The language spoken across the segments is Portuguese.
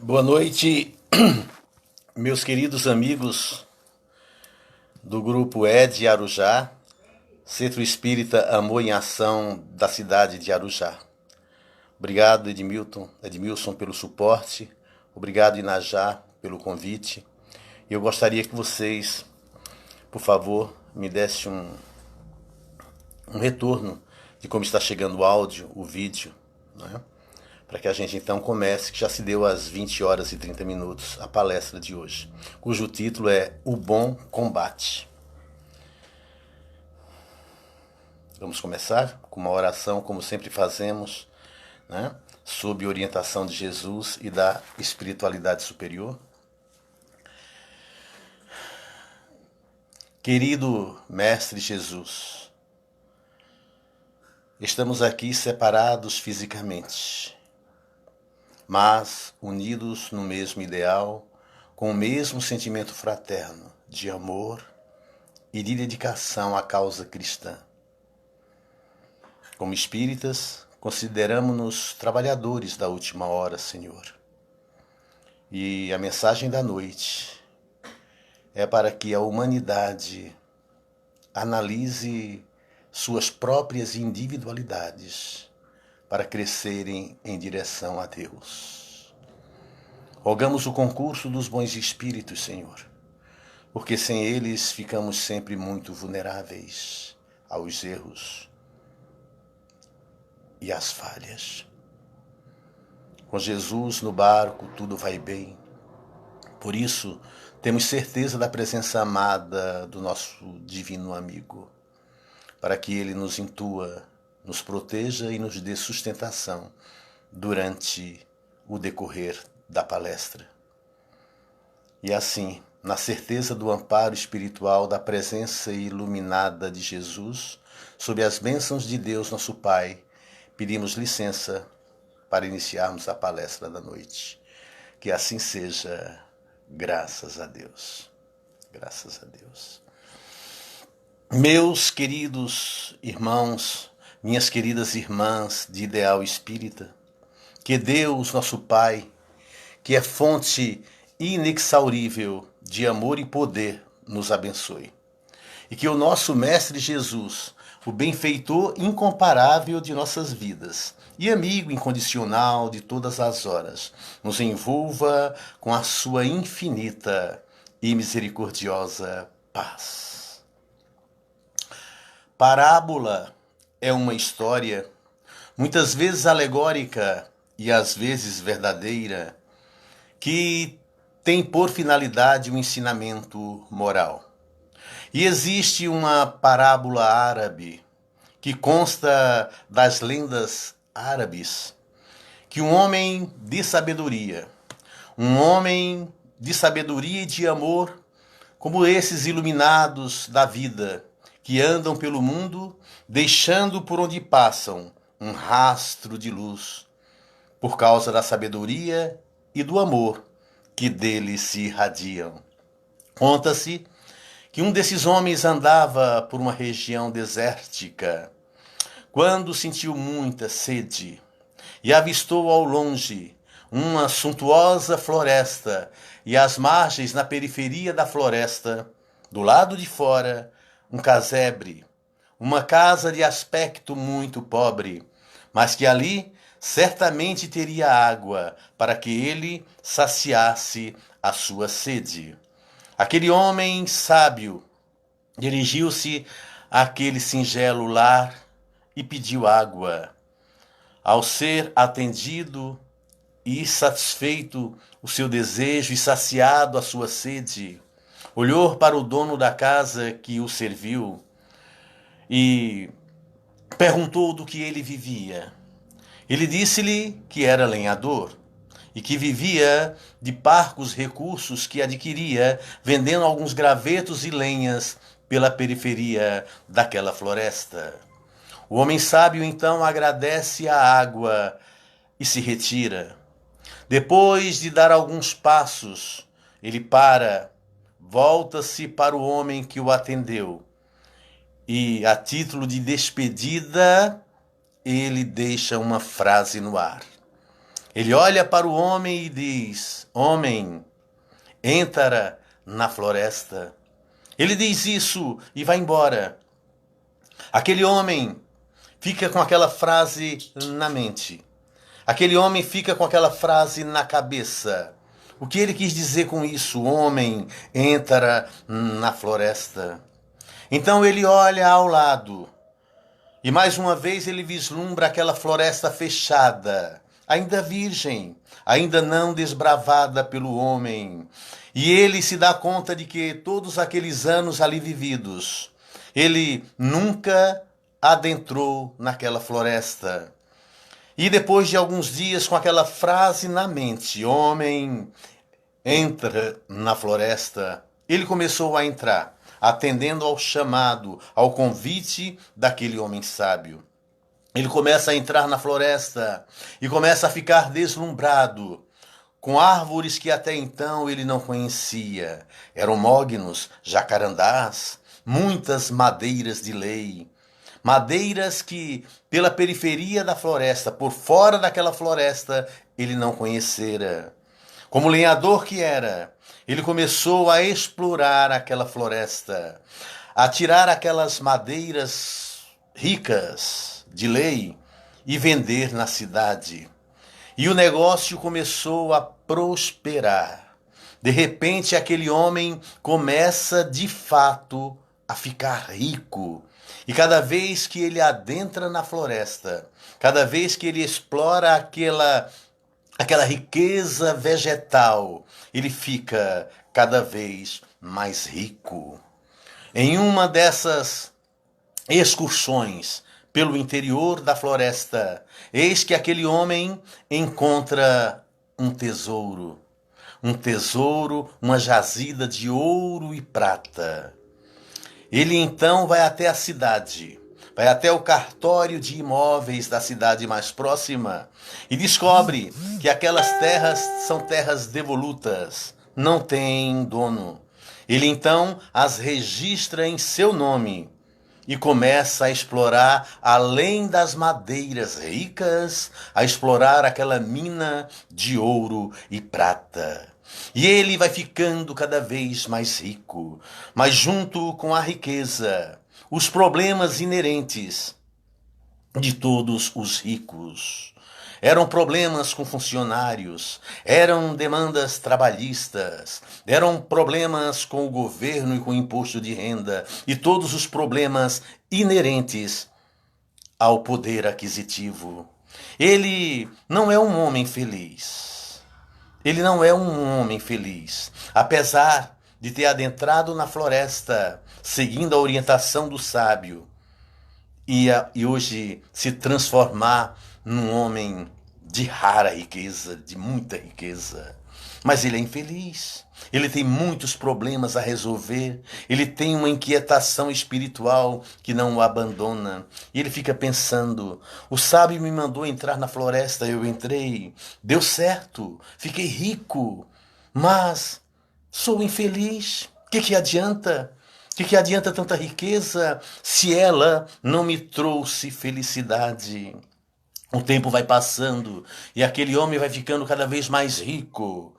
Boa noite, meus queridos amigos do grupo ED Arujá, Centro Espírita Amor em Ação da cidade de Arujá. Obrigado, Edmilson, pelo suporte. Obrigado, Inajá, pelo convite. E eu gostaria que vocês, por favor, me dessem um retorno de como está chegando o áudio, o vídeo, né? Para que a gente então comece, que já se deu às 20 horas e 30 minutos, a palestra de hoje, cujo título é O Bom Combate. Vamos começar com uma oração, como sempre fazemos, né? Sob orientação de Jesus e da espiritualidade superior. Querido Mestre Jesus, estamos aqui separados fisicamente, mas unidos no mesmo ideal, com o mesmo sentimento fraterno de amor e de dedicação à causa cristã. Como espíritas, consideramo-nos trabalhadores da última hora, Senhor. E a mensagem da noite é para que a humanidade analise suas próprias individualidades para crescerem em direção a Deus. Rogamos o concurso dos bons espíritos, Senhor, porque sem eles ficamos sempre muito vulneráveis aos erros e às falhas. Com Jesus no barco, tudo vai bem. Por isso, temos certeza da presença amada do nosso divino amigo, para que ele nos intua, nos proteja e nos dê sustentação durante o decorrer da palestra. E assim, na certeza do amparo espiritual da presença iluminada de Jesus, sob as bênçãos de Deus, nosso Pai, pedimos licença para iniciarmos a palestra da noite. Que assim seja, graças a Deus. Graças a Deus. Meus queridos irmãos, minhas queridas irmãs de ideal espírita, que Deus, nosso Pai, que é fonte inexaurível de amor e poder, nos abençoe. E que o nosso Mestre Jesus, o benfeitor incomparável de nossas vidas e amigo incondicional de todas as horas, nos envolva com a sua infinita e misericordiosa paz. Parábola é uma história, muitas vezes alegórica e às vezes verdadeira, que tem por finalidade um ensinamento moral. E existe uma parábola árabe que consta das lendas árabes, que um homem de sabedoria e de amor, como esses iluminados da vida, que andam pelo mundo, deixando por onde passam um rastro de luz, por causa da sabedoria e do amor que deles se irradiam. Conta-se que um desses homens andava por uma região desértica, quando sentiu muita sede e avistou ao longe uma suntuosa floresta, e às margens, na periferia da floresta, do lado de fora, um casebre, uma casa de aspecto muito pobre, mas que ali certamente teria água para que ele saciasse a sua sede. Aquele homem sábio dirigiu-se àquele singelo lar e pediu água. Ao ser atendido e satisfeito o seu desejo e saciado a sua sede, olhou para o dono da casa que o serviu e perguntou do que ele vivia. Ele disse-lhe que era lenhador e que vivia de parcos recursos que adquiria vendendo alguns gravetos e lenhas pela periferia daquela floresta. O homem sábio então agradece a água e se retira. Depois de dar alguns passos, ele para, volta-se para o homem que o atendeu e, a título de despedida, ele deixa uma frase no ar. Ele olha para o homem e diz: Homem, entra na floresta. Ele diz isso e vai embora. Aquele homem fica com aquela frase na mente. Aquele homem fica com aquela frase na cabeça. O que ele quis dizer com isso? Homem, entra na floresta. Então ele olha ao lado e mais uma vez ele vislumbra aquela floresta fechada, ainda virgem, ainda não desbravada pelo homem. E ele se dá conta de que todos aqueles anos ali vividos, ele nunca adentrou naquela floresta. E depois de alguns dias com aquela frase na mente, homem, entra na floresta, ele começou a entrar, atendendo ao chamado, ao convite daquele homem sábio. Ele começa a entrar na floresta e começa a ficar deslumbrado com árvores que até então ele não conhecia. Eram mognos, jacarandás, muitas madeiras de lei. Madeiras que, pela periferia da floresta, por fora daquela floresta, ele não conhecera. Como lenhador que era, ele começou a explorar aquela floresta, a tirar aquelas madeiras ricas de lei e vender na cidade. E o negócio começou a prosperar. De repente, aquele homem começa de fato a ficar rico. E cada vez que ele adentra na floresta, cada vez que ele explora aquela riqueza vegetal, ele fica cada vez mais rico. Em uma dessas excursões pelo interior da floresta, eis que aquele homem encontra um tesouro, uma jazida de ouro e prata. Ele então vai até a cidade, vai até o cartório de imóveis da cidade mais próxima e descobre que aquelas terras são terras devolutas, não têm dono. Ele então as registra em seu nome e começa a explorar, além das madeiras ricas, a explorar aquela mina de ouro e prata. E ele vai ficando cada vez mais rico, mas junto com a riqueza, os problemas inerentes de todos os ricos. Eram problemas com funcionários, eram demandas trabalhistas, eram problemas com o governo e com o imposto de renda e todos os problemas inerentes ao poder aquisitivo. Ele não é um homem feliz. Ele não é um homem feliz, apesar de ter adentrado na floresta, seguindo a orientação do sábio, e hoje se transformar num homem de rara riqueza, de muita riqueza. Mas ele é infeliz, ele tem muitos problemas a resolver, ele tem uma inquietação espiritual que não o abandona. E ele fica pensando, o sábio me mandou entrar na floresta, eu entrei, deu certo, fiquei rico, mas sou infeliz, o que adianta? O que adianta tanta riqueza se ela não me trouxe felicidade? O tempo vai passando e aquele homem vai ficando cada vez mais rico,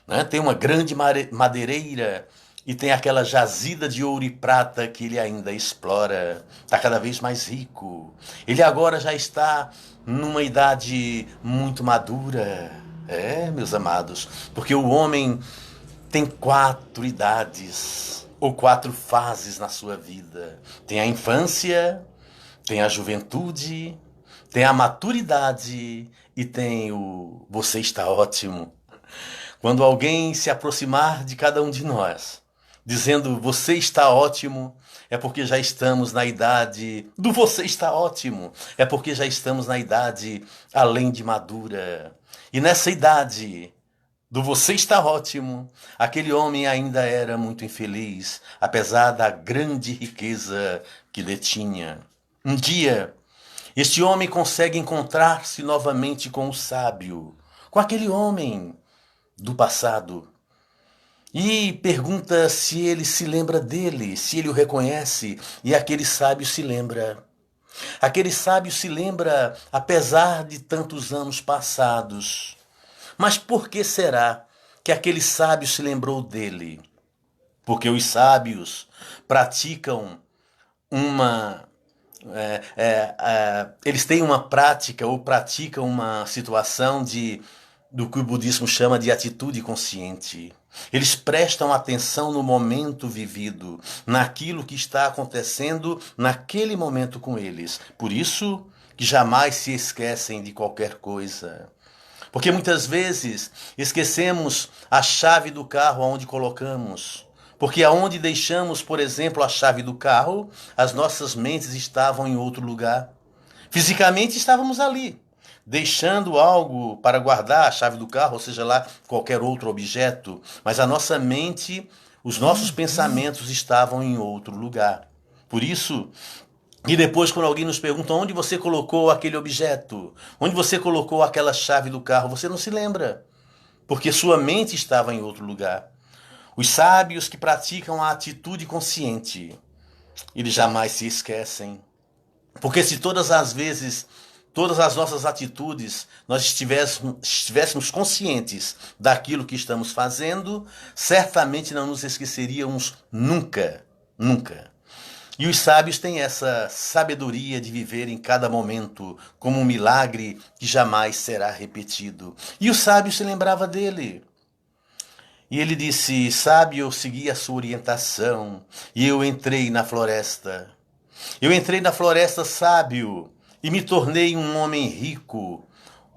né? Tem uma grande madeireira e tem aquela jazida de ouro e prata que ele ainda explora. Está cada vez mais rico. Ele agora já está numa idade muito madura. É, meus amados, porque o homem tem 4 idades ou 4 fases na sua vida. Tem a infância, tem a juventude, tem a maturidade e tem o você está ótimo. Quando alguém se aproximar de cada um de nós, dizendo você está ótimo, é porque já estamos na idade do você está ótimo. É porque já estamos na idade além de madura. E nessa idade do você está ótimo, aquele homem ainda era muito infeliz, apesar da grande riqueza que detinha. Um dia, este homem consegue encontrar-se novamente com o sábio, com aquele homem do passado, e pergunta se ele se lembra dele, se ele o reconhece, e aquele sábio se lembra. Aquele sábio se lembra, apesar de tantos anos passados. Mas por que será que aquele sábio se lembrou dele? Porque os sábios praticam uma. Eles têm uma prática ou praticam uma situação do que o budismo chama de atitude consciente. Eles prestam atenção no momento vivido, naquilo que está acontecendo naquele momento com eles. Por isso que jamais se esquecem de qualquer coisa. Porque muitas vezes esquecemos a chave do carro onde colocamos. Porque aonde deixamos, por exemplo, a chave do carro, as nossas mentes estavam em outro lugar. Fisicamente estávamos ali, deixando algo para guardar a chave do carro, ou seja lá, qualquer outro objeto, mas a nossa mente, os nossos pensamentos estavam em outro lugar. Por isso, e depois quando alguém nos pergunta onde você colocou aquele objeto, onde você colocou aquela chave do carro, você não se lembra, porque sua mente estava em outro lugar. Os sábios que praticam a atitude consciente, eles jamais se esquecem. Porque se todas as vezes, todas as nossas atitudes, nós estivéssemos conscientes daquilo que estamos fazendo, certamente não nos esqueceríamos nunca, nunca. E os sábios têm essa sabedoria de viver em cada momento como um milagre que jamais será repetido. E o sábio se lembrava dele. E ele disse: Sábio, eu segui a sua orientação e eu entrei na floresta. Eu entrei na floresta sábio e me tornei um homem rico,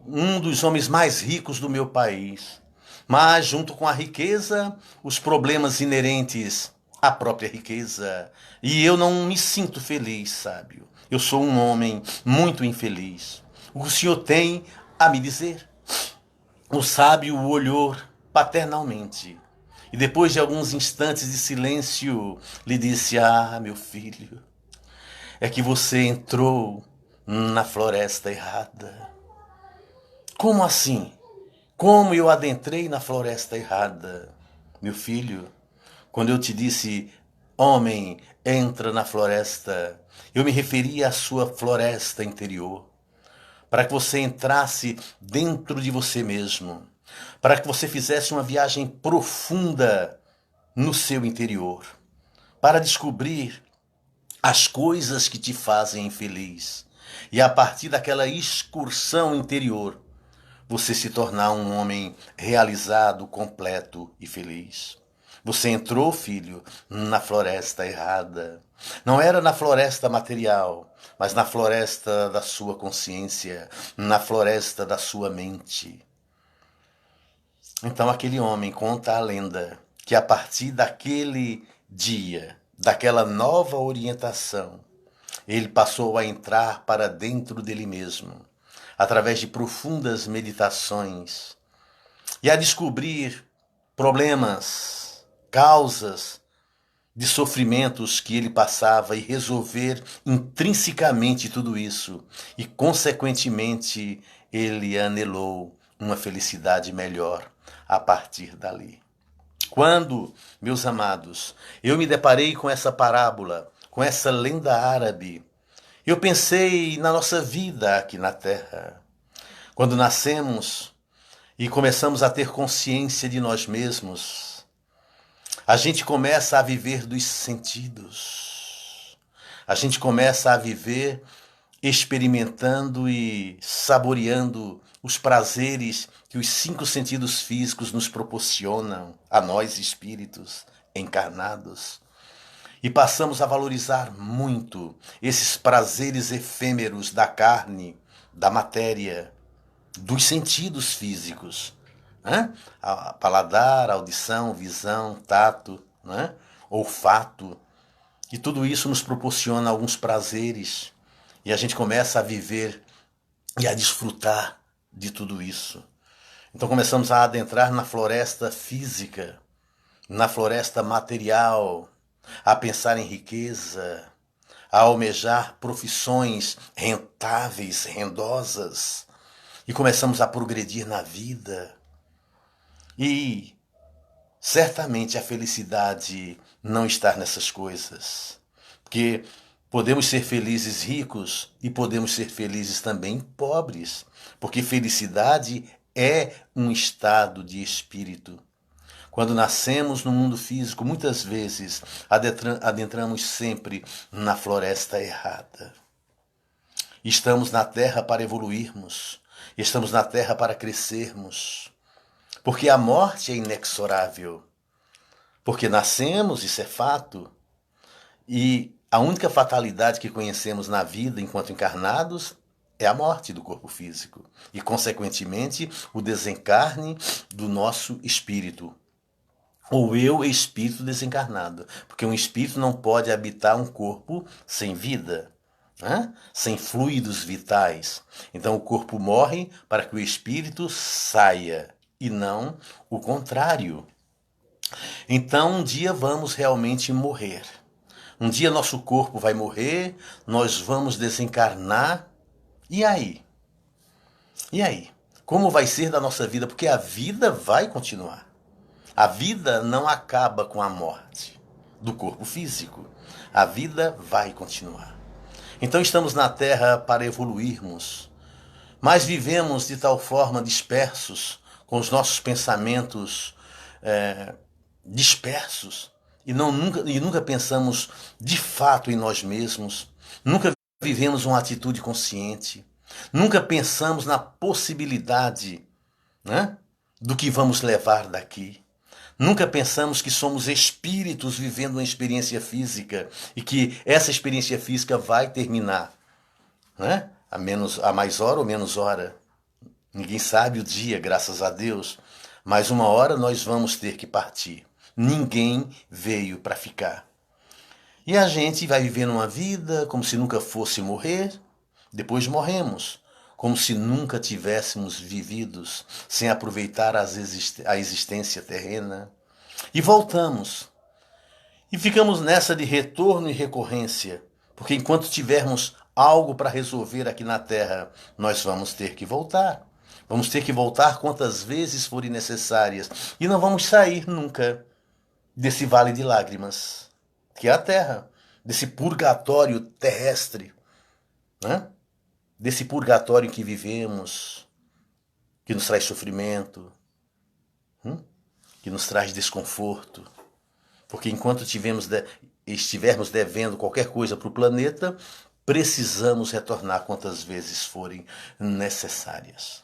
um dos homens mais ricos do meu país. Mas, junto com a riqueza, os problemas inerentes à própria riqueza. E eu não me sinto feliz, sábio. Eu sou um homem muito infeliz. O que o senhor tem a me dizer? O sábio o olhou paternalmente. E depois de alguns instantes de silêncio, lhe disse: Ah, meu filho, é que você entrou na floresta errada. Como assim? Como eu adentrei na floresta errada? Meu filho, quando eu te disse, homem, entra na floresta, eu me referia à sua floresta interior, para que você entrasse dentro de você mesmo, para que você fizesse uma viagem profunda no seu interior, para descobrir as coisas que te fazem infeliz. E a partir daquela excursão interior, você se tornar um homem realizado, completo e feliz. Você entrou, filho, na floresta errada. Não era na floresta material, mas na floresta da sua consciência, na floresta da sua mente. Então aquele homem conta a lenda que a partir daquele dia, daquela nova orientação, ele passou a entrar para dentro dele mesmo, através de profundas meditações, e a descobrir problemas, causas de sofrimentos que ele passava e resolver intrinsecamente tudo isso. E, consequentemente, ele anelou uma felicidade melhor a partir dali. Quando, meus amados, eu me deparei com essa parábola, com essa lenda árabe, eu pensei na nossa vida aqui na Terra. Quando nascemos e começamos a ter consciência de nós mesmos, a gente começa a viver dos sentidos. A gente começa a viver experimentando e saboreando os prazeres que os 5 sentidos físicos nos proporcionam, a nós espíritos encarnados. E passamos a valorizar muito esses prazeres efêmeros da carne, da matéria, dos sentidos físicos. Né? A paladar, audição, visão, tato, né? Olfato. E tudo isso nos proporciona alguns prazeres. E a gente começa a viver e a desfrutar de tudo isso. Então começamos a adentrar na floresta física, na floresta material, a pensar em riqueza, a almejar profissões rentáveis, rendosas, e começamos a progredir na vida. E certamente a felicidade não está nessas coisas, porque Podemos ser felizes ricos e podemos ser felizes também pobres, porque felicidade é um estado de espírito. Quando nascemos no mundo físico, muitas vezes adentramos sempre na floresta errada. Estamos na terra para evoluirmos, estamos na terra para crescermos, porque a morte é inexorável, porque nascemos, isso é fato, e a única fatalidade que conhecemos na vida enquanto encarnados é a morte do corpo físico e, consequentemente, o desencarne do nosso espírito. Ou eu, espírito desencarnado. Porque um espírito não pode habitar um corpo sem vida, né? Sem fluidos vitais. Então o corpo morre para que o espírito saia e não o contrário. Então um dia vamos realmente morrer. Um dia nosso corpo vai morrer, nós vamos desencarnar. E aí? E aí? Como vai ser da nossa vida? Porque a vida vai continuar. A vida não acaba com a morte do corpo físico. A vida vai continuar. Então estamos na Terra para evoluirmos, mas vivemos de tal forma dispersos, com os nossos pensamentos dispersos, e nunca pensamos de fato em nós mesmos, nunca vivemos uma atitude consciente, nunca pensamos na possibilidade, né, do que vamos levar daqui. Nunca pensamos que somos espíritos vivendo uma experiência física e que essa experiência física vai terminar, né? A mais hora ou menos hora. Ninguém sabe o dia, graças a Deus, mas uma hora nós vamos ter que partir. Ninguém veio para ficar. E a gente vai vivendo uma vida como se nunca fosse morrer, depois morremos, como se nunca tivéssemos vividos, sem aproveitar a existência terrena. E voltamos. E ficamos nessa de retorno e recorrência, porque enquanto tivermos algo para resolver aqui na Terra, nós vamos ter que voltar. Vamos ter que voltar quantas vezes forem necessárias. E não vamos sair nunca desse vale de lágrimas, que é a Terra, desse purgatório terrestre, né? Desse purgatório em que vivemos, que nos traz sofrimento, que nos traz desconforto. Porque enquanto estivermos devendo qualquer coisa para o planeta, precisamos retornar quantas vezes forem necessárias.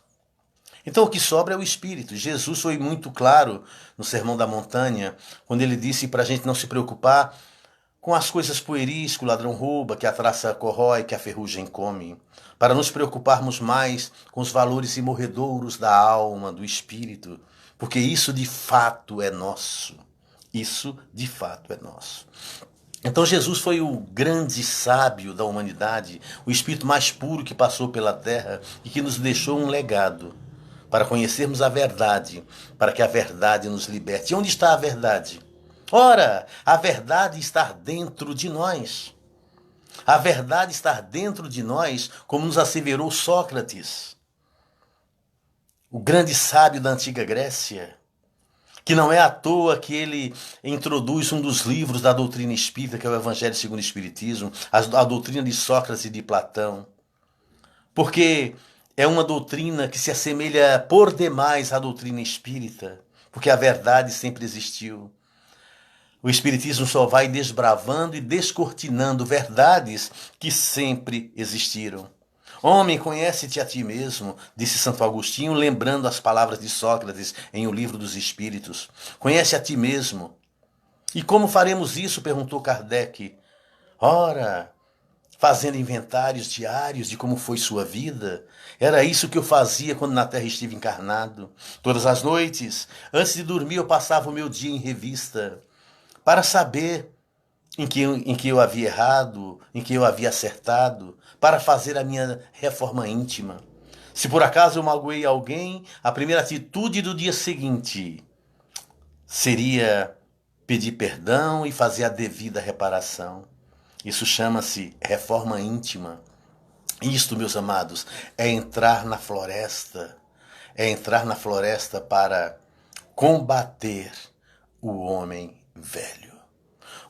Então o que sobra é o espírito. Jesus foi muito claro no Sermão da Montanha, quando ele disse para a gente não se preocupar com as coisas pueris que o ladrão rouba, que a traça corrói, que a ferrugem come, para nos preocuparmos mais com os valores imorredouros da alma, do espírito, porque isso de fato é nosso. Isso de fato é nosso. Então Jesus foi o grande sábio da humanidade, o espírito mais puro que passou pela terra e que nos deixou um legado para conhecermos a verdade, para que a verdade nos liberte. E onde está a verdade? Ora, a verdade está dentro de nós. A verdade está dentro de nós, como nos asseverou Sócrates, o grande sábio da antiga Grécia, que não é à toa que ele introduz um dos livros da doutrina espírita, que é o Evangelho segundo o Espiritismo, a doutrina de Sócrates e de Platão, porque é uma doutrina que se assemelha por demais à doutrina espírita, porque a verdade sempre existiu. O Espiritismo só vai desbravando e descortinando verdades que sempre existiram. Homem, conhece-te a ti mesmo, disse Santo Agostinho, lembrando as palavras de Sócrates em O Livro dos Espíritos. Conhece a ti mesmo. E como faremos isso? Perguntou Kardec. Ora, fazendo inventários diários de como foi sua vida. Era isso que eu fazia quando na Terra estive encarnado. Todas as noites, antes de dormir, eu passava o meu dia em revista, para saber em que eu havia errado, em que eu havia acertado, para fazer a minha reforma íntima. Se por acaso eu magoei alguém, a primeira atitude do dia seguinte seria pedir perdão e fazer a devida reparação. Isso chama-se reforma íntima. Isto, meus amados, é entrar na floresta. É entrar na floresta para combater o homem velho.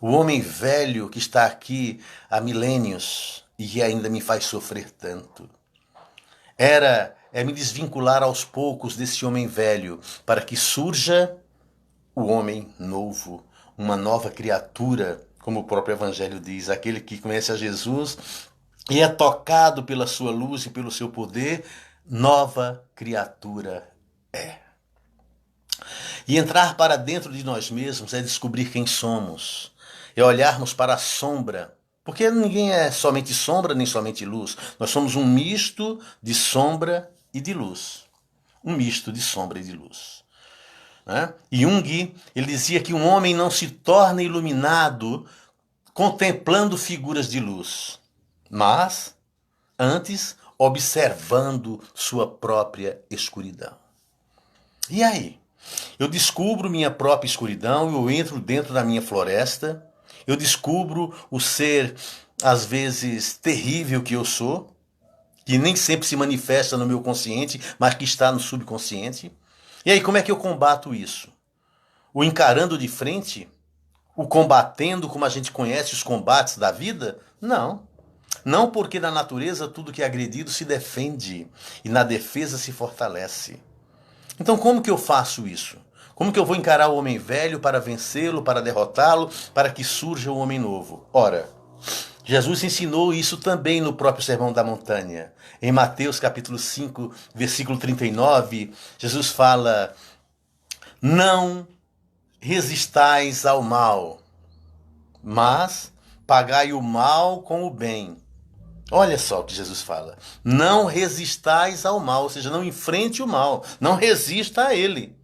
O homem velho que está aqui há milênios e que ainda me faz sofrer tanto. É me desvincular aos poucos desse homem velho para que surja o homem novo, uma nova criatura, como o próprio Evangelho diz, aquele que conhece a Jesus e é tocado pela sua luz e pelo seu poder, nova criatura é. E entrar para dentro de nós mesmos é descobrir quem somos, é olharmos para a sombra, porque ninguém é somente sombra nem somente luz. Nós somos um misto de sombra e de luz. Um misto de sombra e de luz. Né? Jung, ele dizia que um homem não se torna iluminado contemplando figuras de luz, mas antes observando sua própria escuridão. E aí? Eu descubro minha própria escuridão, eu entro dentro da minha floresta, eu descubro o ser, às vezes, terrível que eu sou, que nem sempre se manifesta no meu consciente, mas que está no subconsciente. E aí, como é que eu combato isso? O encarando de frente? O combatendo como a gente conhece os combates da vida? Não. Não, porque na natureza tudo que é agredido se defende e na defesa se fortalece. Então como que eu faço isso? Como que eu vou encarar o homem velho para vencê-lo, para derrotá-lo, para que surja o homem novo? Ora, Jesus ensinou isso também no próprio Sermão da Montanha. Em Mateus capítulo 5, versículo 39, Jesus fala: não resistais ao mal, mas pagai o mal com o bem. Olha só o que Jesus fala. Não resistais ao mal, ou seja, não enfrente o mal, não resista a ele.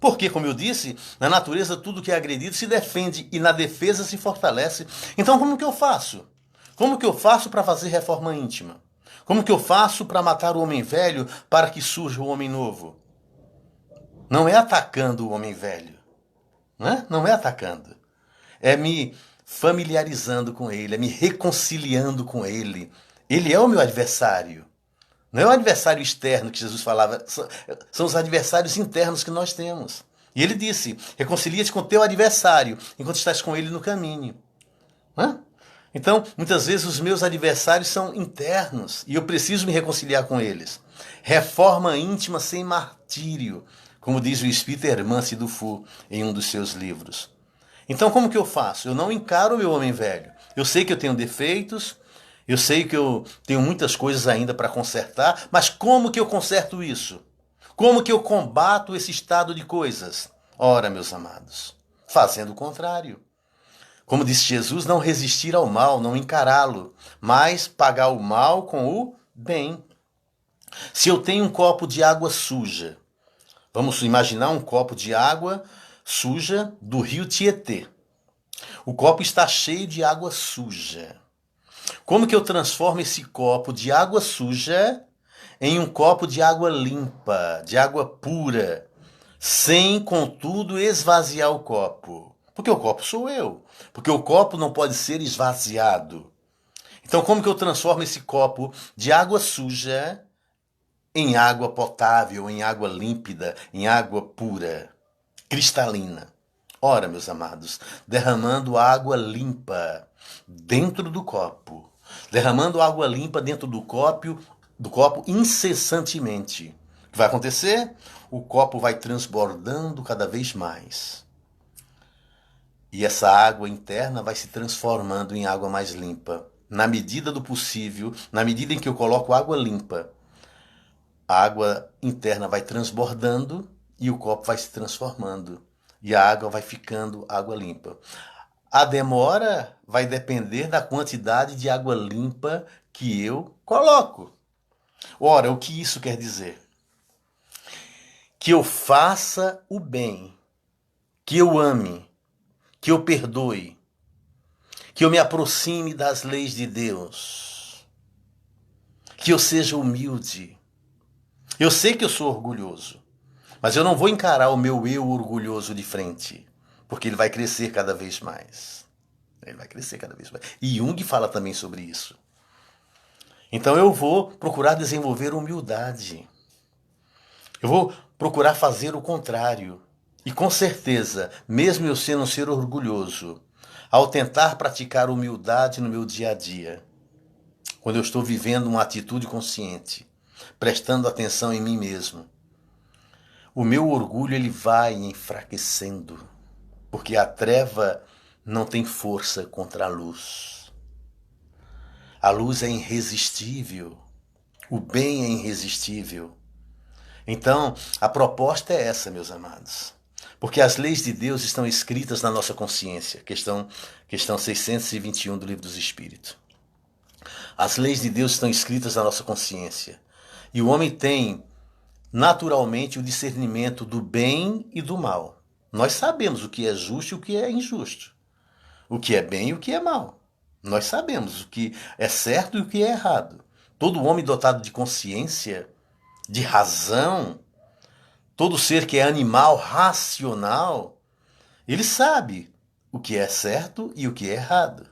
Porque, como eu disse, na natureza tudo que é agredido se defende e na defesa se fortalece. Então como que eu faço? Como que eu faço para fazer reforma íntima? Como que eu faço para matar o homem velho para que surja o homem novo? Não é atacando o homem velho. Né? Não é atacando. É me familiarizando com ele, é me reconciliando com ele. Ele é o meu adversário. Não é o adversário externo que Jesus falava, são os adversários internos que nós temos. E ele disse: reconcilia-te com teu adversário enquanto estás com ele no caminho. Hã? Então, muitas vezes os meus adversários são internos e eu preciso me reconciliar com eles. Reforma íntima sem martírio, como diz o espírito Hermance Dufour em um dos seus livros. Então, como que eu faço? Eu não encaro o meu homem velho. Eu sei que eu tenho defeitos, eu sei que eu tenho muitas coisas ainda para consertar, mas como que eu conserto isso? Como que eu combato esse estado de coisas? Ora, meus amados, fazendo o contrário. Como disse Jesus, não resistir ao mal, não encará-lo, mas pagar o mal com o bem. Se eu tenho um copo de água suja, vamos imaginar um copo de água suja do rio Tietê. O copo está cheio de água suja. Como que eu transformo esse copo de água suja em um copo de água limpa, de água pura, sem, contudo, esvaziar o copo? Porque o copo sou eu. Porque o copo não pode ser esvaziado. Então, como que eu transformo esse copo de água suja em água potável, em água límpida, em água pura, cristalina? Ora, meus amados, derramando água limpa dentro do copo, derramando água limpa dentro do copo incessantemente. O que vai acontecer? O copo vai transbordando cada vez mais. E essa água interna vai se transformando em água mais limpa. Na medida do possível, na medida em que eu coloco água limpa, a água interna vai transbordando e o copo vai se transformando. E a água vai ficando água limpa. A demora vai depender da quantidade de água limpa que eu coloco. Ora, o que isso quer dizer? Que eu faça o bem, que eu ame, que eu perdoe, que eu me aproxime das leis de Deus, que eu seja humilde. Eu sei que eu sou orgulhoso, mas eu não vou encarar o meu eu orgulhoso de frente, porque ele vai crescer cada vez mais. Ele vai crescer cada vez mais. E Jung fala também sobre isso. Então eu vou procurar desenvolver humildade. Eu vou procurar fazer o contrário. E com certeza, mesmo eu sendo um ser orgulhoso, ao tentar praticar humildade no meu dia a dia, quando eu estou vivendo uma atitude consciente, prestando atenção em mim mesmo, o meu orgulho ele vai enfraquecendo, porque a treva não tem força contra a luz. A luz é irresistível, o bem é irresistível. Então, a proposta é essa, meus amados. Porque as leis de Deus estão escritas na nossa consciência. Questão 621 do Livro dos Espíritos. As leis de Deus estão escritas na nossa consciência. E o homem tem, naturalmente, o discernimento do bem e do mal. Nós sabemos o que é justo e o que é injusto. O que é bem e o que é mal. Nós sabemos o que é certo e o que é errado. Todo homem dotado de consciência, de razão, todo ser que é animal, racional, ele sabe o que é certo e o que é errado.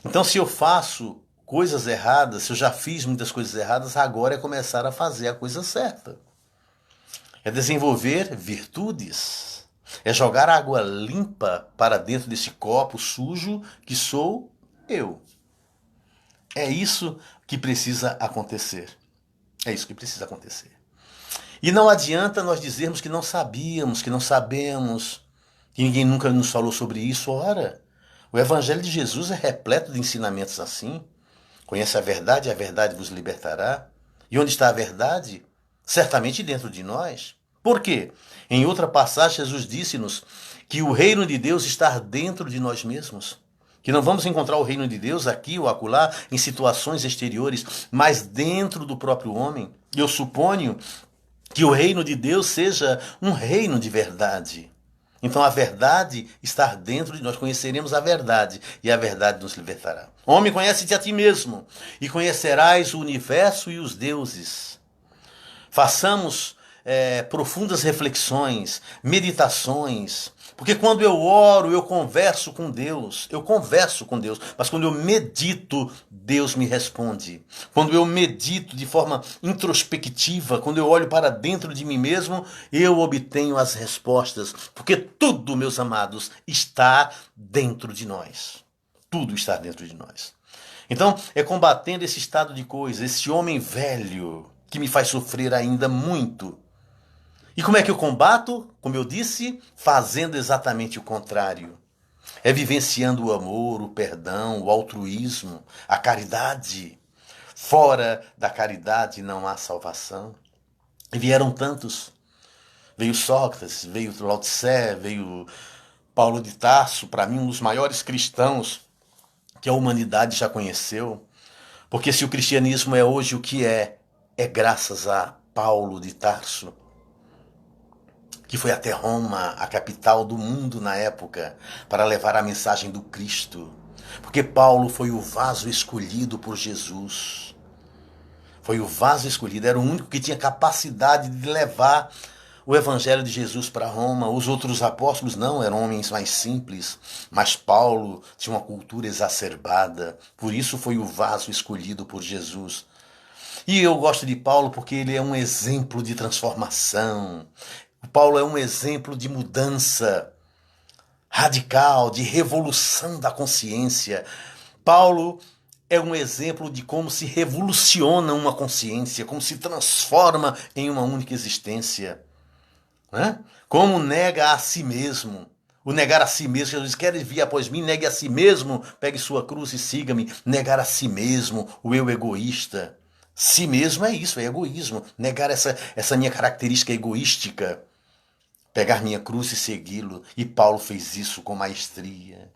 Então, se eu faço coisas erradas, se eu já fiz muitas coisas erradas, agora é começar a fazer a coisa certa. É desenvolver virtudes. É jogar água limpa para dentro desse copo sujo que sou eu. É isso que precisa acontecer. É isso que precisa acontecer. E não adianta nós dizermos que não sabíamos, que não sabemos, que ninguém nunca nos falou sobre isso. Ora, o Evangelho de Jesus é repleto de ensinamentos assim. Conhece a verdade e a verdade vos libertará. E onde está a verdade? Certamente dentro de nós. Por quê? Em outra passagem, Jesus disse-nos que o reino de Deus está dentro de nós mesmos. Que não vamos encontrar o reino de Deus aqui ou acolá, em situações exteriores, mas dentro do próprio homem. Eu suponho que o reino de Deus seja um reino de verdade. Então a verdade está dentro de nós, conheceremos a verdade e a verdade nos libertará. Homem, conhece-te a ti mesmo e conhecerás o universo e os deuses. Façamos profundas reflexões, meditações, porque quando eu oro, eu converso com Deus, mas quando eu medito, Deus me responde. Quando eu medito de forma introspectiva, quando eu olho para dentro de mim mesmo, eu obtenho as respostas, porque tudo, meus amados, está dentro de nós. Tudo está dentro de nós. Então, é combatendo esse estado de coisa, esse homem velho, que me faz sofrer ainda muito. E como é que eu combato? Como eu disse, fazendo exatamente o contrário. É vivenciando o amor, o perdão, o altruísmo, a caridade. Fora da caridade não há salvação. E vieram tantos. Veio Sócrates, veio Lao Tse, veio Paulo de Tarso, para mim um dos maiores cristãos que a humanidade já conheceu. Porque se o cristianismo é hoje o que é graças a Paulo de Tarso, que foi até Roma, a capital do mundo na época, para levar a mensagem do Cristo. Porque Paulo foi o vaso escolhido por Jesus. Foi o vaso escolhido, era o único que tinha capacidade de levar o evangelho de Jesus para Roma. Os outros apóstolos não, eram homens mais simples, mas Paulo tinha uma cultura exacerbada, por isso foi o vaso escolhido por Jesus. E eu gosto de Paulo porque ele é um exemplo de transformação. Paulo é um exemplo de mudança radical, de revolução da consciência. Paulo é um exemplo de como se revoluciona uma consciência, como se transforma em uma única existência. Né? Como nega a si mesmo. O negar a si mesmo, Jesus diz, queres vir após mim, negue a si mesmo, pegue sua cruz e siga-me. Negar a si mesmo, o eu egoísta. Si mesmo é isso, é egoísmo. Negar essa minha característica egoística. Pegar minha cruz e segui-lo. E Paulo fez isso com maestria.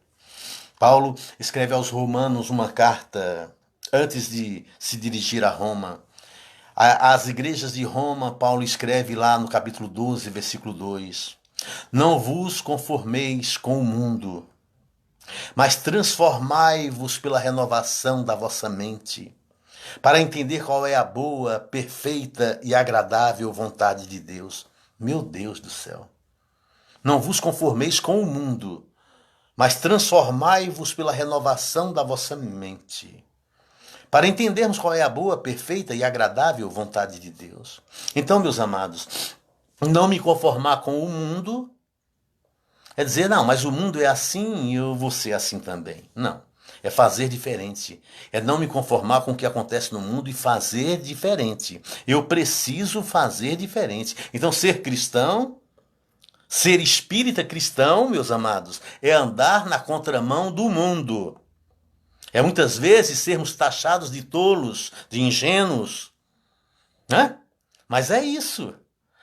Paulo escreve aos Romanos uma carta antes de se dirigir a Roma. Às igrejas de Roma, Paulo escreve lá no capítulo 12, versículo 2. Não vos conformeis com o mundo, mas transformai-vos pela renovação da vossa mente, para entender qual é a boa, perfeita e agradável vontade de Deus. Meu Deus do céu. Não vos conformeis com o mundo, mas transformai-vos pela renovação da vossa mente, para entendermos qual é a boa, perfeita e agradável vontade de Deus. Então, meus amados, não me conformar com o mundo, É dizer, não, mas o mundo é assim e eu vou ser assim também. Não. É fazer diferente. É não me conformar com o que acontece no mundo e fazer diferente. Eu preciso fazer diferente. Então, ser cristão, ser espírita cristão, meus amados, é andar na contramão do mundo. É muitas vezes sermos taxados de tolos, de ingênuos, né? Mas é isso.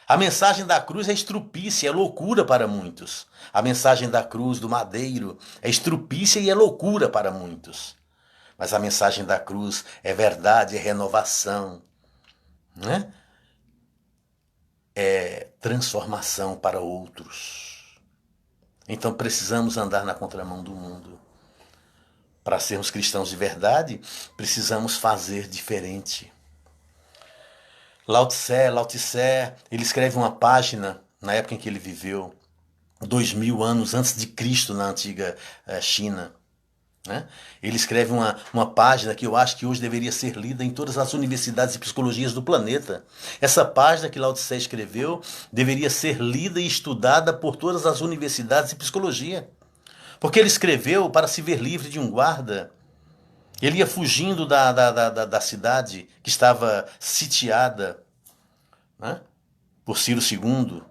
A mensagem da cruz é estrupícia, é loucura para muitos. A mensagem da cruz, do madeiro, é estrupícia e é loucura para muitos. Mas a mensagem da cruz é verdade, é renovação, né? É transformação para outros. Então precisamos andar na contramão do mundo. Para sermos cristãos de verdade, precisamos fazer diferente. Lao Tse, ele escreve uma página na época em que ele viveu, 2000 anos antes de Cristo na antiga China. Né? Ele escreve uma página que eu acho que hoje deveria ser lida em todas as universidades de psicologias do planeta. Essa página que Lao Tse escreveu deveria ser lida e estudada por todas as universidades de psicologia. Porque ele escreveu para se ver livre de um guarda. Ele ia fugindo da cidade que estava sitiada, né, por Ciro II,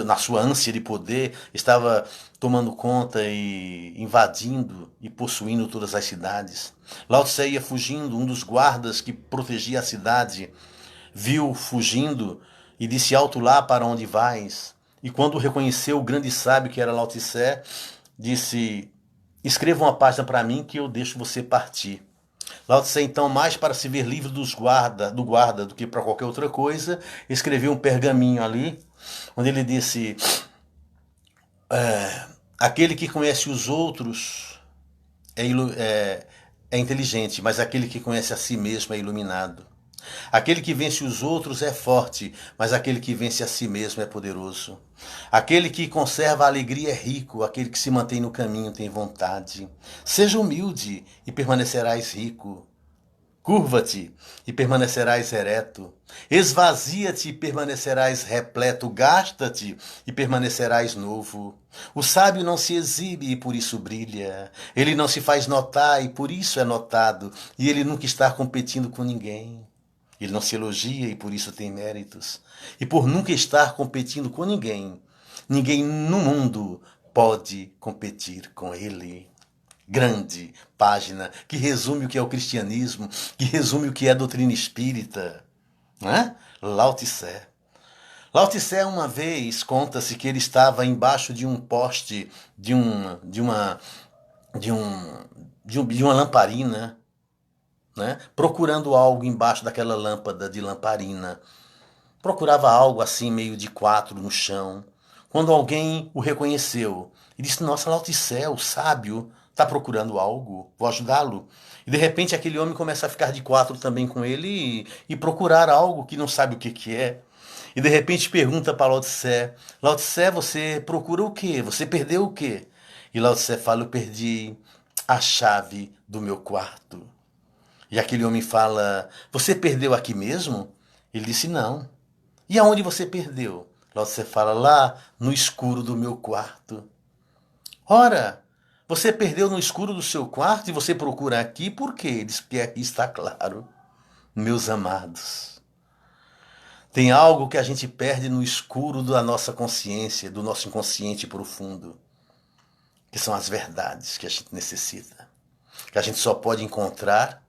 na sua ânsia de poder, estava tomando conta e invadindo e possuindo todas as cidades. Lao Tse ia fugindo, um dos guardas que protegia a cidade viu fugindo e disse: alto lá, para onde vais? E quando reconheceu o grande sábio que era Lao Tse, disse: escreva uma página para mim que eu deixo você partir. Lao Tse, então, mais para se ver livre do guarda do que para qualquer outra coisa, escreveu um pergaminho ali, onde ele disse: aquele que conhece os outros é inteligente, mas aquele que conhece a si mesmo é iluminado. Aquele que vence os outros é forte, mas aquele que vence a si mesmo é poderoso. Aquele que conserva a alegria é rico, aquele que se mantém no caminho tem vontade. Seja humilde e permanecerás rico. Curva-te e permanecerás ereto. Esvazia-te e permanecerás repleto. Gasta-te e permanecerás novo. O sábio não se exibe e por isso brilha. Ele não se faz notar e por isso é notado. E ele nunca está competindo com ninguém. Ele não se elogia e por isso tem méritos. E por nunca estar competindo com ninguém, ninguém no mundo pode competir com ele. Grande página que resume o que é o cristianismo, que resume o que é a doutrina espírita, né? Lao Tse. Lao Tse, uma vez, conta-se que ele estava embaixo de um poste de uma lamparina, né? Procurando algo embaixo daquela lâmpada de lamparina. Procurava algo assim meio de quatro no chão. Quando alguém o reconheceu e disse: nossa, Lao Tse, o sábio, está procurando algo, vou ajudá-lo. E de repente aquele homem começa a ficar de quatro também com ele e procurar algo que não sabe o que é. E de repente pergunta para Lao Tse, você procura o quê? Você perdeu o quê? E Lao Tse fala: eu perdi a chave do meu quarto. E aquele homem fala: você perdeu aqui mesmo? Ele disse: não. E aonde você perdeu? Lá você fala: lá no escuro do meu quarto. Ora, você perdeu no escuro do seu quarto e você procura aqui, por quê? Ele diz: porque aqui está claro. Meus amados, tem algo que a gente perde no escuro da nossa consciência, do nosso inconsciente profundo, que são as verdades que a gente necessita, que a gente só pode encontrar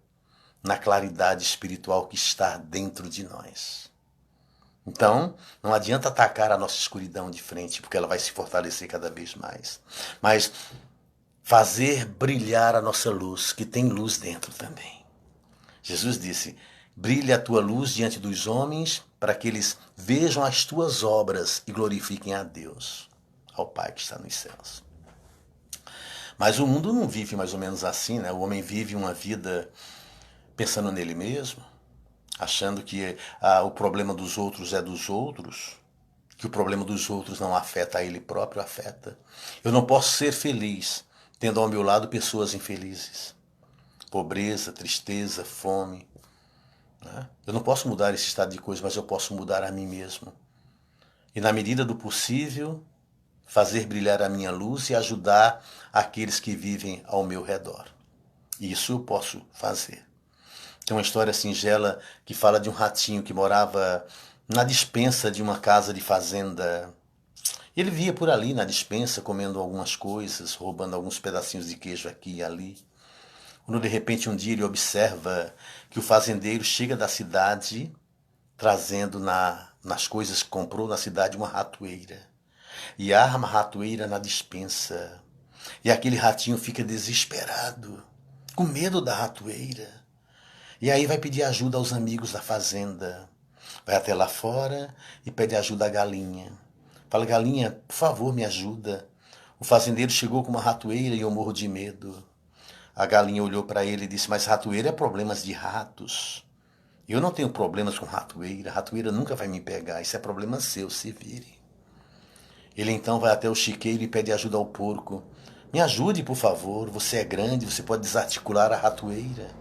na claridade espiritual que está dentro de nós. Então, não adianta atacar a nossa escuridão de frente, porque ela vai se fortalecer cada vez mais. Mas fazer brilhar a nossa luz, que tem luz dentro também. Jesus disse: brilha a tua luz diante dos homens, para que eles vejam as tuas obras e glorifiquem a Deus, ao Pai que está nos céus. Mas o mundo não vive mais ou menos assim, né? O homem vive uma vida pensando nele mesmo, achando que o problema dos outros é dos outros, que o problema dos outros não afeta a ele próprio, afeta. Eu não posso ser feliz tendo ao meu lado pessoas infelizes. Pobreza, tristeza, fome. Né? Eu não posso mudar esse estado de coisas, mas eu posso mudar a mim mesmo. E na medida do possível, fazer brilhar a minha luz e ajudar aqueles que vivem ao meu redor. Isso eu posso fazer. Tem uma história singela que fala de um ratinho que morava na despensa de uma casa de fazenda. Ele via por ali na despensa comendo algumas coisas, roubando alguns pedacinhos de queijo aqui e ali. Quando de repente um dia ele observa que o fazendeiro chega da cidade trazendo nas coisas que comprou na cidade uma ratoeira. E arma a ratoeira na despensa. E aquele ratinho fica desesperado, com medo da ratoeira. E aí vai pedir ajuda aos amigos da fazenda. Vai até lá fora e pede ajuda à galinha. Fala, galinha, por favor, me ajuda. O fazendeiro chegou com uma ratoeira e eu morro de medo. A galinha olhou para ele e disse, mas ratoeira é problemas de ratos. Eu não tenho problemas com ratoeira. Ratoeira nunca vai me pegar. Isso é problema seu, se vire. Ele então vai até o chiqueiro e pede ajuda ao porco. Me ajude, por favor. Você é grande, você pode desarticular a ratoeira.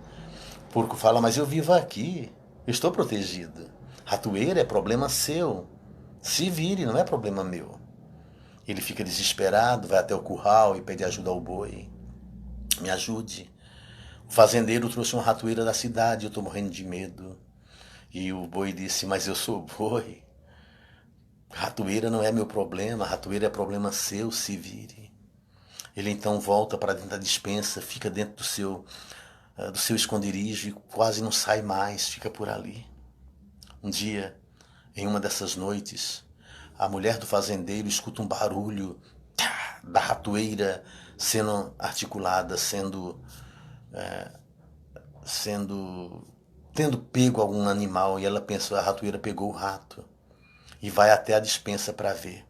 O porco fala, mas eu vivo aqui. Eu estou protegido. Ratoeira é problema seu. Se vire, não é problema meu. Ele fica desesperado, vai até o curral e pede ajuda ao boi. Me ajude. O fazendeiro trouxe uma ratoeira da cidade, eu estou morrendo de medo. E o boi disse, mas eu sou boi. Ratoeira não é meu problema, ratoeira é problema seu, se vire. Ele então volta para dentro da despensa, fica dentro do seu esconderijo e quase não sai mais, fica por ali. Um dia, em uma dessas noites, a mulher do fazendeiro escuta um barulho da ratoeira sendo articulada, tendo pego algum animal, e ela pensa, a ratoeira pegou o rato, e vai até a despensa para ver.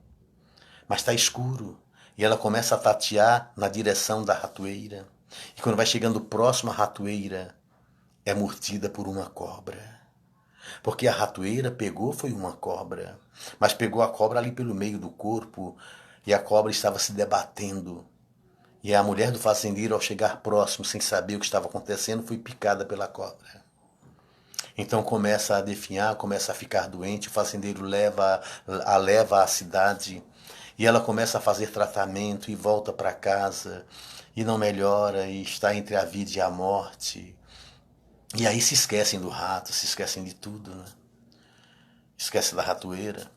Mas está escuro, e ela começa a tatear na direção da ratoeira, e quando vai chegando próximo à ratoeira, é mordida por uma cobra. Porque a ratoeira pegou foi uma cobra, mas pegou a cobra ali pelo meio do corpo, e a cobra estava se debatendo. E a mulher do fazendeiro, ao chegar próximo, sem saber o que estava acontecendo, foi picada pela cobra. Então começa a definhar, começa a ficar doente, o fazendeiro leva à cidade, e ela começa a fazer tratamento e volta para casa, e não melhora, e está entre a vida e a morte. E aí se esquecem do rato, se esquecem de tudo, né? Esquece da ratoeira.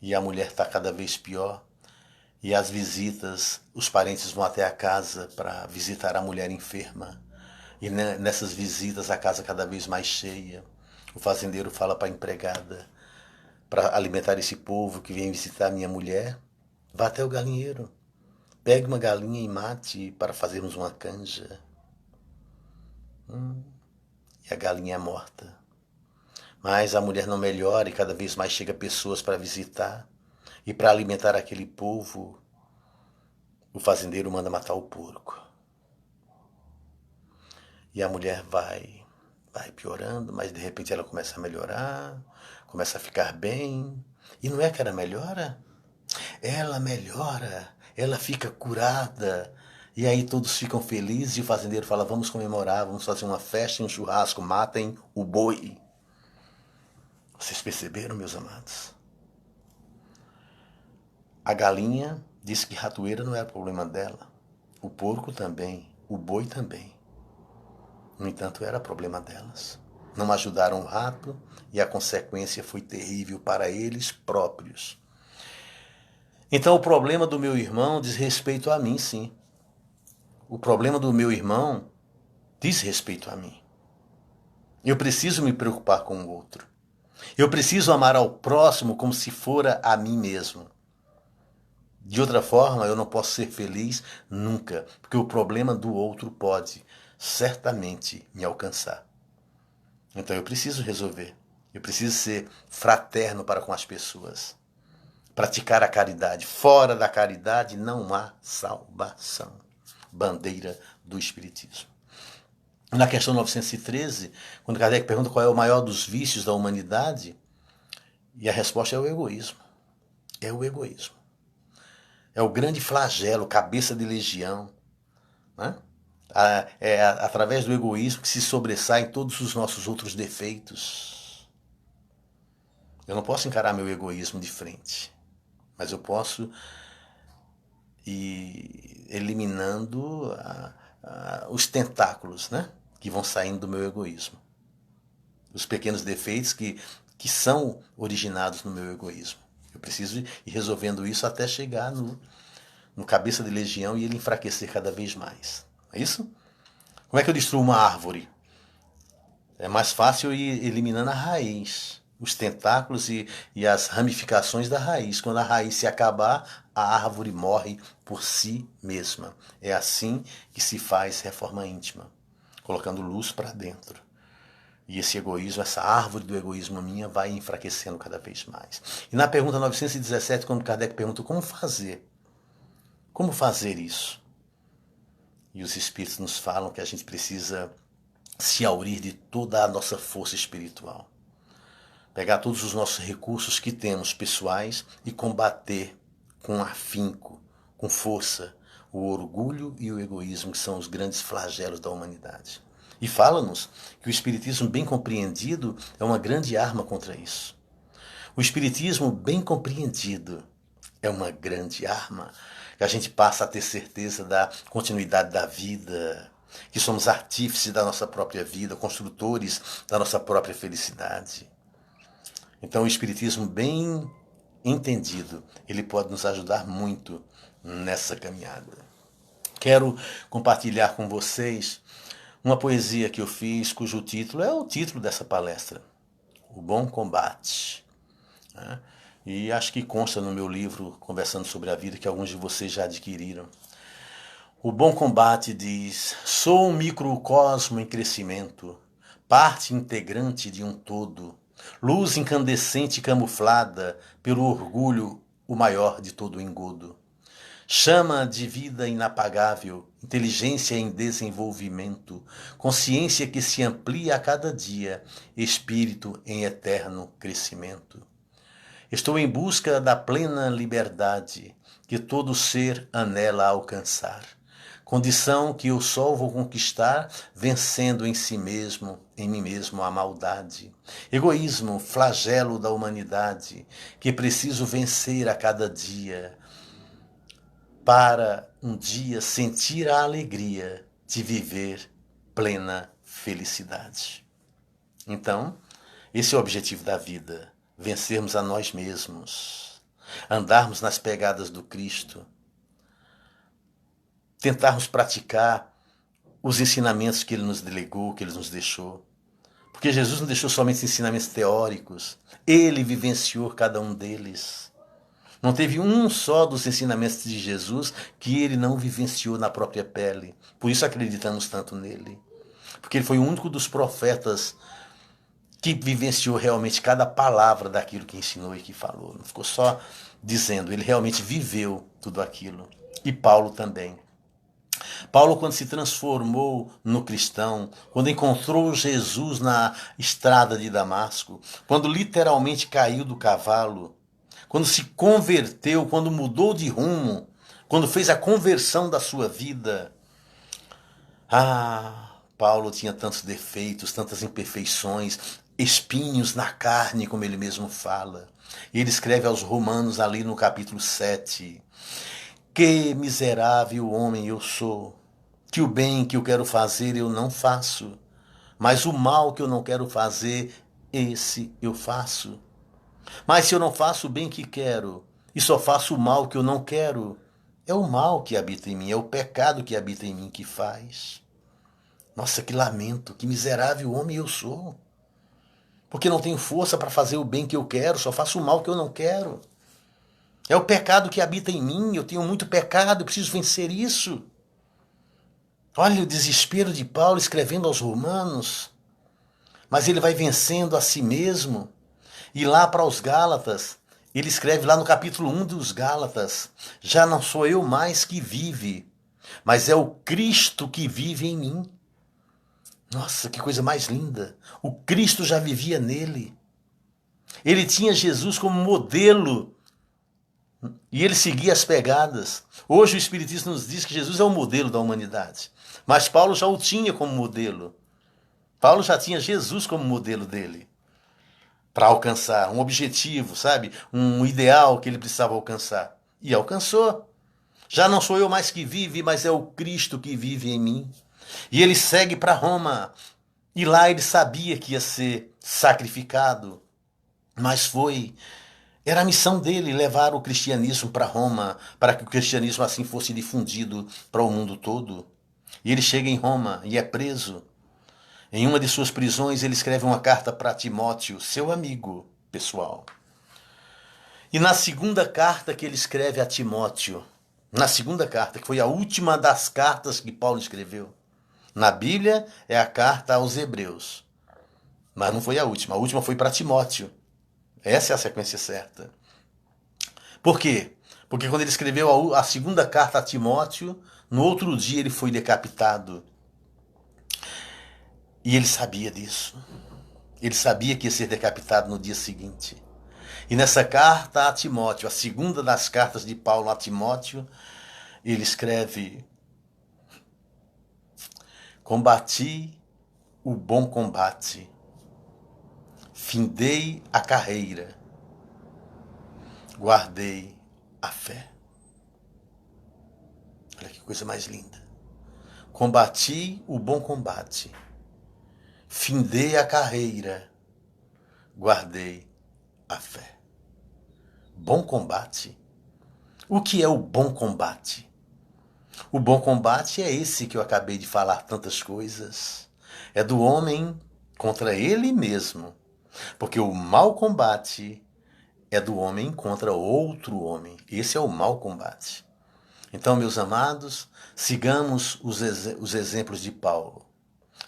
E a mulher está cada vez pior. E as visitas, os parentes vão até a casa para visitar a mulher enferma. E nessas visitas a casa cada vez mais cheia. O fazendeiro fala para a empregada, para alimentar esse povo que vem visitar a minha mulher, vá até o galinheiro. Pegue uma galinha e mate para fazermos uma canja. E a galinha é morta. Mas a mulher não melhora e cada vez mais chega pessoas para visitar. E para alimentar aquele povo, o fazendeiro manda matar o porco. E a mulher vai piorando, mas de repente ela começa a melhorar, começa a ficar bem. E não é que ela melhora? Ela melhora, ela fica curada. E aí todos ficam felizes e o fazendeiro fala, vamos comemorar, vamos fazer uma festa e um churrasco, matem o boi. Vocês perceberam, meus amados? A galinha disse que ratoeira não era problema dela. O porco também, o boi também. No entanto, era problema delas. Não ajudaram o rato e a consequência foi terrível para eles próprios. Então o problema do meu irmão diz respeito a mim, sim. O problema do meu irmão diz respeito a mim. Eu preciso me preocupar com o outro. Eu preciso amar ao próximo como se fora a mim mesmo. De outra forma, eu não posso ser feliz nunca, porque o problema do outro pode certamente me alcançar. Então eu preciso resolver. Eu preciso ser fraterno para com as pessoas. Praticar a caridade. Fora da caridade não há salvação. Bandeira do Espiritismo. Na questão 913, quando Kardec pergunta qual é o maior dos vícios da humanidade, e a resposta é o egoísmo. É o egoísmo. É o grande flagelo, cabeça de legião. Né? É através do egoísmo que se sobressaem todos os nossos outros defeitos. Eu não posso encarar meu egoísmo de frente, mas eu posso ir eliminando os tentáculos, né, que vão saindo do meu egoísmo. Os pequenos defeitos que são originados no meu egoísmo. Eu preciso ir resolvendo isso até chegar no cabeça de legião e ele enfraquecer cada vez mais. É isso? Como é que eu destruo uma árvore? É mais fácil ir eliminando a raiz, os tentáculos e as ramificações da raiz. Quando a raiz se acabar, a árvore morre por si mesma. É assim que se faz reforma íntima, colocando luz para dentro. E esse egoísmo, essa árvore do egoísmo minha, vai enfraquecendo cada vez mais. E na pergunta 917, quando Kardec pergunta como fazer? Como fazer isso? E os Espíritos nos falam que a gente precisa se aurir de toda a nossa força espiritual. Pegar todos os nossos recursos que temos pessoais e combater com afinco, com força, o orgulho e o egoísmo, que são os grandes flagelos da humanidade. E fala-nos que o Espiritismo bem compreendido é uma grande arma contra isso. O Espiritismo bem compreendido é uma grande arma, que a gente passa a ter certeza da continuidade da vida, que somos artífices da nossa própria vida, construtores da nossa própria felicidade. Então o Espiritismo bem entendido, ele pode nos ajudar muito nessa caminhada. Quero compartilhar com vocês uma poesia que eu fiz, cujo título é o título dessa palestra, O Bom Combate. E acho que consta no meu livro, Conversando sobre a Vida, que alguns de vocês já adquiriram. O Bom Combate diz: sou um microcosmo em crescimento, parte integrante de um todo, luz incandescente camuflada pelo orgulho, o maior de todo o engodo. Chama de vida inapagável, inteligência em desenvolvimento, consciência que se amplia a cada dia, espírito em eterno crescimento. Estou em busca da plena liberdade que todo ser anela alcançar, condição que eu só vou conquistar vencendo em si mesmo, em mim mesmo, a maldade. Egoísmo, flagelo da humanidade, que preciso vencer a cada dia, para um dia sentir a alegria de viver plena felicidade. Então, esse é o objetivo da vida, vencermos a nós mesmos, andarmos nas pegadas do Cristo, tentarmos praticar os ensinamentos que Ele nos delegou, que Ele nos deixou. Porque Jesus não deixou somente ensinamentos teóricos, Ele vivenciou cada um deles. Não teve um só dos ensinamentos de Jesus que ele não vivenciou na própria pele. Por isso acreditamos tanto nele. Porque ele foi o único dos profetas que vivenciou realmente cada palavra daquilo que ensinou e que falou. Não ficou só dizendo, ele realmente viveu tudo aquilo. E Paulo também. Paulo, quando se transformou no cristão, quando encontrou Jesus na estrada de Damasco, quando literalmente caiu do cavalo, quando se converteu, quando mudou de rumo, quando fez a conversão da sua vida. Paulo tinha tantos defeitos, tantas imperfeições, espinhos na carne, como ele mesmo fala. E ele escreve aos Romanos ali no capítulo 7. Que miserável homem eu sou, que o bem que eu quero fazer eu não faço, mas o mal que eu não quero fazer, esse eu faço. Mas se eu não faço o bem que quero e só faço o mal que eu não quero, é o mal que habita em mim, é o pecado que habita em mim que faz. Nossa, que lamento, que miserável homem eu sou. Porque não tenho força para fazer o bem que eu quero, só faço o mal que eu não quero. É o pecado que habita em mim, eu tenho muito pecado, eu preciso vencer isso. Olha o desespero de Paulo escrevendo aos Romanos. Mas ele vai vencendo a si mesmo. E lá para os Gálatas, ele escreve lá no capítulo 1 dos Gálatas: já não sou eu mais que vive, mas é o Cristo que vive em mim. Nossa, que coisa mais linda! O Cristo já vivia nele. Ele tinha Jesus como modelo e ele seguia as pegadas. Hoje o Espiritismo nos diz que Jesus é o modelo da humanidade, mas Paulo já o tinha como modelo. Paulo já tinha Jesus como modelo dele. para alcançar um objetivo, sabe? Um ideal que ele precisava alcançar. E alcançou. Já não sou eu mais que vive, mas é o Cristo que vive em mim. E ele segue para Roma. E lá ele sabia que ia ser sacrificado, mas foi. Era a missão dele levar o cristianismo para Roma, para que o cristianismo assim fosse difundido para o mundo todo. E ele chega em Roma e é preso. Em uma de suas prisões, ele escreve uma carta para Timóteo, seu amigo pessoal. E na segunda carta que ele escreve a Timóteo, na segunda carta, que foi a última das cartas que Paulo escreveu, na Bíblia é a carta aos Hebreus, mas não foi a última foi para Timóteo. Essa é a sequência certa. Por quê? Porque quando ele escreveu a segunda carta a Timóteo, no outro dia ele foi decapitado. E ele sabia disso. Ele sabia que ia ser decapitado no dia seguinte. E nessa carta a Timóteo, a segunda das cartas de Paulo a Timóteo, ele escreve: combati o bom combate, findei a carreira, guardei a fé. Olha que coisa mais linda. Combati o bom combate, findei a carreira, guardei a fé. Bom combate. O que é o bom combate? O bom combate é esse que eu acabei de falar tantas coisas. É do homem contra ele mesmo. Porque o mau combate é do homem contra outro homem. Esse é o mau combate. Então, meus amados, sigamos os exemplos de Paulo.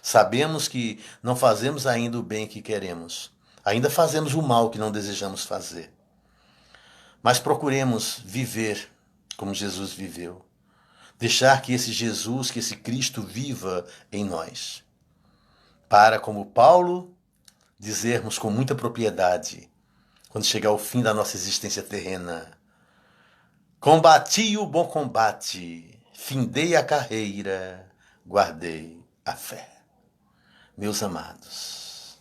Sabemos que não fazemos ainda o bem que queremos. Ainda fazemos o mal que não desejamos fazer. Mas procuremos viver como Jesus viveu. Deixar que esse Jesus, que esse Cristo viva em nós. Para, como Paulo, dizermos com muita propriedade, quando chegar o fim da nossa existência terrena: combati o bom combate, findei a carreira, guardei a fé. Meus amados,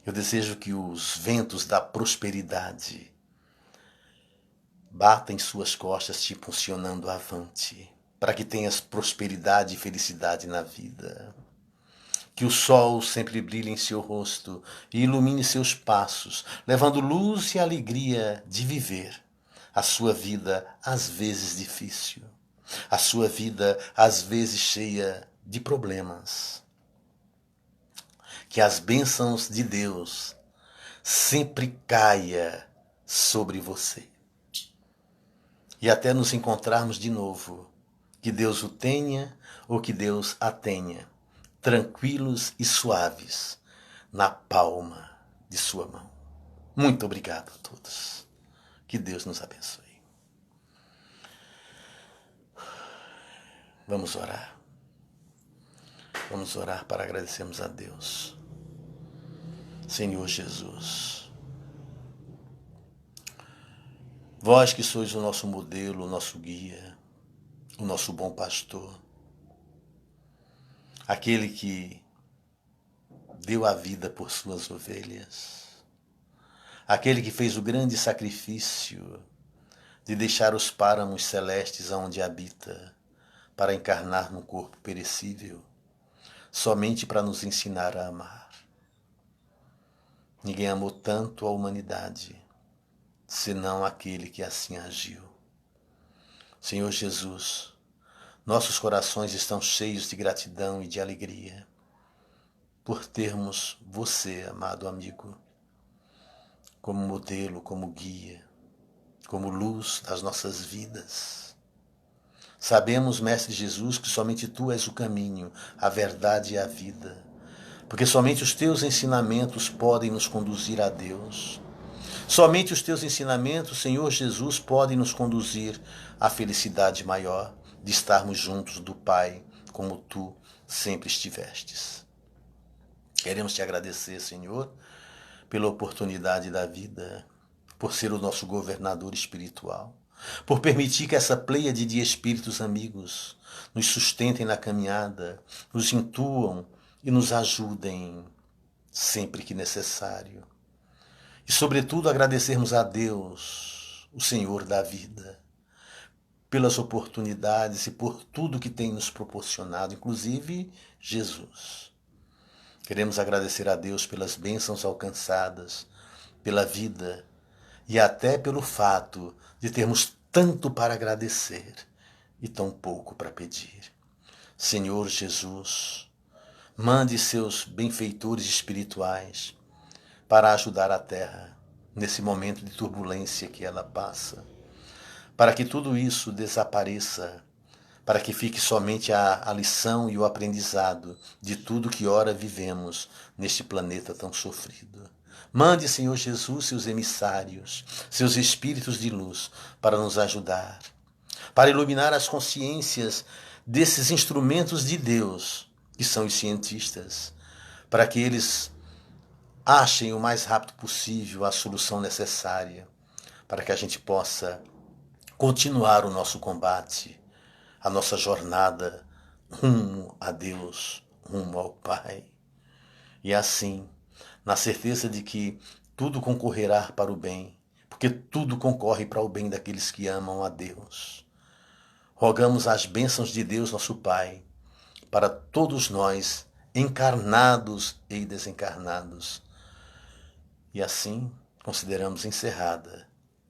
eu desejo que os ventos da prosperidade batem suas costas te impulsionando avante, para que tenhas prosperidade e felicidade na vida. Que o sol sempre brilhe em seu rosto e ilumine seus passos, levando luz e alegria de viver a sua vida às vezes difícil, a sua vida às vezes cheia de problemas. Que as bênçãos de Deus sempre caia sobre você. E até nos encontrarmos de novo, que Deus o tenha ou que Deus a tenha, tranquilos e suaves, na palma de sua mão. Muito obrigado a todos. Que Deus nos abençoe. Vamos orar. Vamos orar para agradecermos a Deus. Senhor Jesus, vós que sois o nosso modelo, o nosso guia, o nosso bom pastor, aquele que deu a vida por suas ovelhas, aquele que fez o grande sacrifício de deixar os páramos celestes aonde habita, para encarnar num corpo perecível, somente para nos ensinar a amar. Ninguém amou tanto a humanidade, senão aquele que assim agiu. Senhor Jesus, nossos corações estão cheios de gratidão e de alegria por termos você, amado amigo, como modelo, como guia, como luz das nossas vidas. Sabemos, Mestre Jesus, que somente Tu és o caminho, a verdade e a vida, porque somente os Teus ensinamentos podem nos conduzir a Deus. Somente os Teus ensinamentos, Senhor Jesus, podem nos conduzir à felicidade maior de estarmos juntos do Pai, como Tu sempre estivestes. Queremos Te agradecer, Senhor, pela oportunidade da vida, por ser o nosso governador espiritual, por permitir que essa pleiade de espíritos amigos nos sustentem na caminhada, nos intuam e nos ajudem, sempre que necessário. E, sobretudo, agradecermos a Deus, o Senhor da vida, pelas oportunidades e por tudo que tem nos proporcionado, inclusive Jesus. Queremos agradecer a Deus pelas bênçãos alcançadas, pela vida e até pelo fato de termos tanto para agradecer e tão pouco para pedir. Senhor Jesus, mande seus benfeitores espirituais para ajudar a Terra nesse momento de turbulência que ela passa, para que tudo isso desapareça, para que fique somente a lição e o aprendizado de tudo que ora vivemos neste planeta tão sofrido. Mande, Senhor Jesus, seus emissários, seus espíritos de luz para nos ajudar, para iluminar as consciências desses instrumentos de Deus, que são os cientistas, para que eles achem o mais rápido possível a solução necessária, para que a gente possa continuar o nosso combate, a nossa jornada rumo a Deus, rumo ao Pai. E assim, na certeza de que tudo concorrerá para o bem, porque tudo concorre para o bem daqueles que amam a Deus. Rogamos as bênçãos de Deus, nosso Pai, para todos nós, encarnados e desencarnados. E assim, consideramos encerrada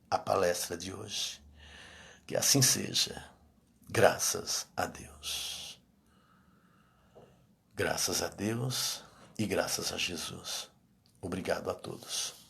a palestra de hoje. Que assim seja. Graças a Deus. Graças a Deus e graças a Jesus. Obrigado a todos.